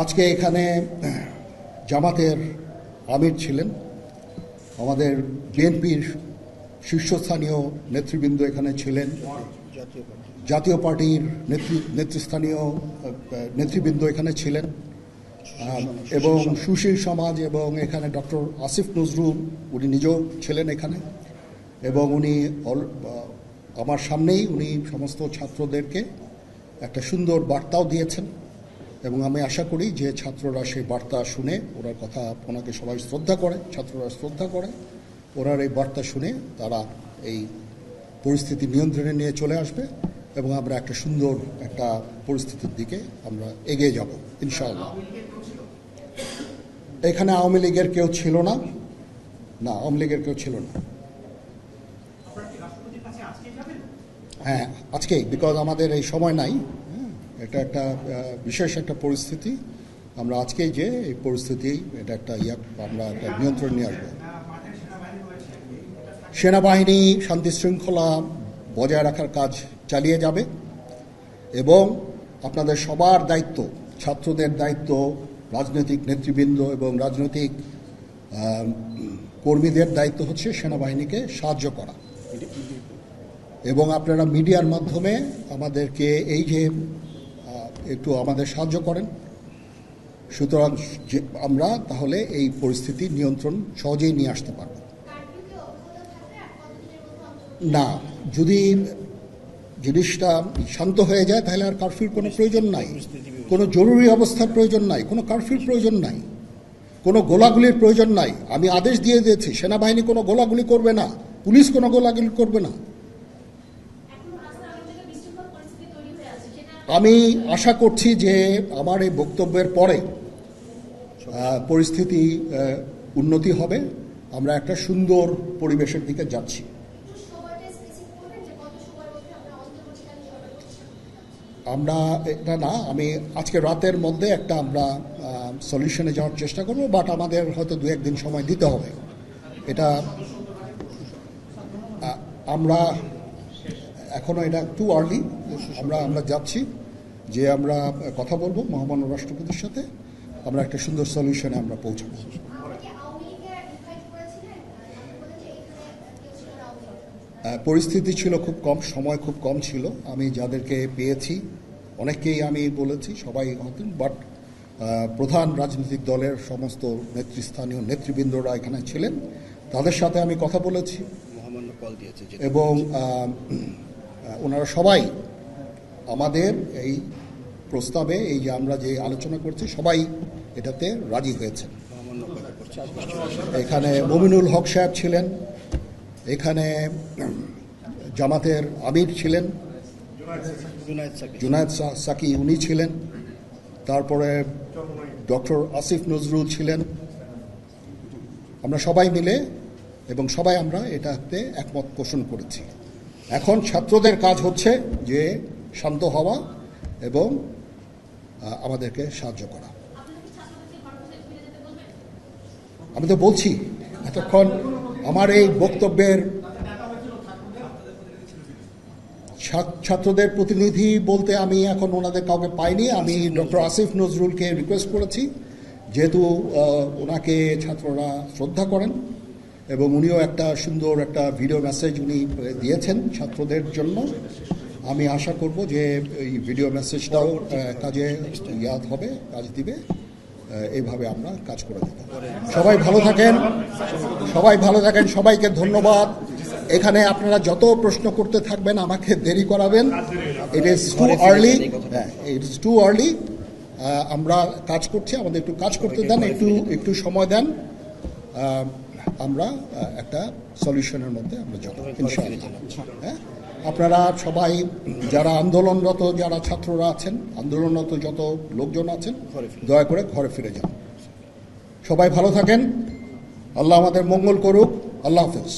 আজকে এখানে জামাতের আমির ছিলেন, আমাদের বিএনপির শীর্ষস্থানীয় নেতৃবৃন্দ এখানে ছিলেন, জাতীয় পার্টির নেতৃস্থানীয় নেতৃবৃন্দ এখানে ছিলেন, এবং সুশীল সমাজ এবং এখানে ডক্টর আসিফ নজরুল উনি নিজেও ছিলেন এখানে, এবং উনি আমার সামনেই উনি সমস্ত ছাত্রদেরকে একটা সুন্দর বার্তাও দিয়েছেন, এবং আমি আশা করি যে ছাত্ররা সেই বার্তা শুনে ওনার কথা ওনাকে সবাই শ্রদ্ধা করে, ছাত্ররা শ্রদ্ধা করে, ওনার এই বার্তা শুনে তারা এই পরিস্থিতি নিয়ন্ত্রণে নিয়ে চলে আসবে এবং আমরা একটা সুন্দর একটা পরিস্থিতির দিকে আমরা এগিয়ে যাব ইনশাআল্লাহ। এখানে আওয়ামী লীগের কেউ ছিল না, আওয়ামী লীগের কেউ ছিল না। হ্যাঁ, আজকেই, বিকজ আমাদের এই সময় নাই, এটা একটা বিশেষ একটা পরিস্থিতি, আমরা আজকেই যে এই পরিস্থিতি এটা একটা আমরা একটা নিয়ন্ত্রণ নিয়ে আসবো। সেনাবাহিনী শান্তি শৃঙ্খলা বজায় রাখার কাজ চালিয়ে যাবে এবং আপনাদের সবার দায়িত্ব, ছাত্রদের দায়িত্ব, রাজনৈতিক নেতৃবৃন্দ এবং রাজনৈতিক কর্মীদের দায়িত্ব হচ্ছে সেনাবাহিনীকে সাহায্য করা, এবং আপনারা মিডিয়ার মাধ্যমে আমাদেরকে এই যে একটু আমাদের সাহায্য করেন, সুতরাং আমরা তাহলে এই পরিস্থিতি নিয়ন্ত্রণ সহজেই নিয়ে আসতে পারব। না, যদি জিনিসটা শান্ত হয়ে যায় তাহলে আর কারফিউর কোনো প্রয়োজন নাই, কোনো জরুরি অবস্থার প্রয়োজন নাই, কোনো কারফিউর প্রয়োজন নাই, কোনো গোলাগুলির প্রয়োজন নাই। আমি আদেশ দিয়ে দিয়েছি সেনাবাহিনী কোনো গোলাগুলি করবে না, পুলিশ কোনো গোলাগুলি করবে না। আমি আশা করছি যে আমার এই বক্তব্যের পরে পরিস্থিতি উন্নতি হবে, আমরা একটা সুন্দর পরিবেশের দিকে যাচ্ছি। আমরা এটা না, আমি আজকে রাতের মধ্যে একটা আমরা সলিউশনে যাওয়ার চেষ্টা করব, বাট আমাদের হয়তো 2-1 দিন সময় দিতে হবে। এটা আমরা এখনো এটা টু আর্লি, আমরা যাচ্ছি যে আমরা কথা বলবো মহামান্য রাষ্ট্রপতির সাথে, আমরা একটা সুন্দর সলিউশনে আমরা পৌঁছাবো। পরিস্থিতি ছিল খুব কম, সময় খুব কম ছিল, আমি যাদেরকে পেয়েছি অনেককেই আমি বলেছি, সবাই হতেন, বাট প্রধান রাজনৈতিক দলের সমস্ত নেতৃস্থানীয় নেতৃবৃন্দরা এখানে ছিলেন, তাদের সাথে আমি কথা বলেছি এবং ওনারা সবাই আমাদের এই প্রস্তাবে, এই যে আমরা যে আলোচনা করছি, সবাই এটাতে রাজি হয়েছেন। এখানে মমিনুল হক সাহেব ছিলেন, এখানে জামাতের আমির ছিলেন, জুনায়েদ সাকি উনি ছিলেন, তারপরে ডক্টর আসিফ নজরুল ছিলেন। আমরা সবাই মিলে এবং সবাই আমরা এটাতে একমত পোষণ করেছি। এখন ছাত্রদের কাজ হচ্ছে যে শান্ত হওয়া এবং আমাদেরকে সাহায্য করা। আমি তো বলছি এতক্ষণ আমার এই বক্তব্যের ছাত্রদের প্রতিনিধি বলতে আমি এখন ওনাদের কাউকে পাইনি। আমি ডক্টর আসিফ নজরুলকে রিকোয়েস্ট করেছি, যেহেতু ওনাকে ছাত্ররা শ্রদ্ধা করেন এবং উনিও একটা সুন্দর একটা ভিডিও মেসেজ উনি দিয়েছেন ছাত্রদের জন্য। আমি আশা করব যে এই ভিডিও মেসেজটাও কাজে হবে, কাজ দিবে, এইভাবে আমরা কাজ করে দেব। সবাই ভালো থাকেন, সবাইকে ধন্যবাদ। এখানে আপনারা যত প্রশ্ন করতে থাকবেন আমাকে দেরি করাবেন, ইট ইজ টু আর্লি। আমরা কাজ করছি, আমাদের একটু কাজ করতে দেন, একটু সময় দেন, আমরা একটা সলিউশনের মধ্যে আমরা যাব ইনশাআল্লাহ। হ্যাঁ, আপনারা সবাই যারা আন্দোলনরত, যারা ছাত্ররা আছেন, আন্দোলনরত যত লোকজন আছেন, দয়া করে ঘরে ফিরে যান। সবাই ভালো থাকেন, আল্লাহ আমাদের মঙ্গল করুক। আল্লাহ হাফেজ।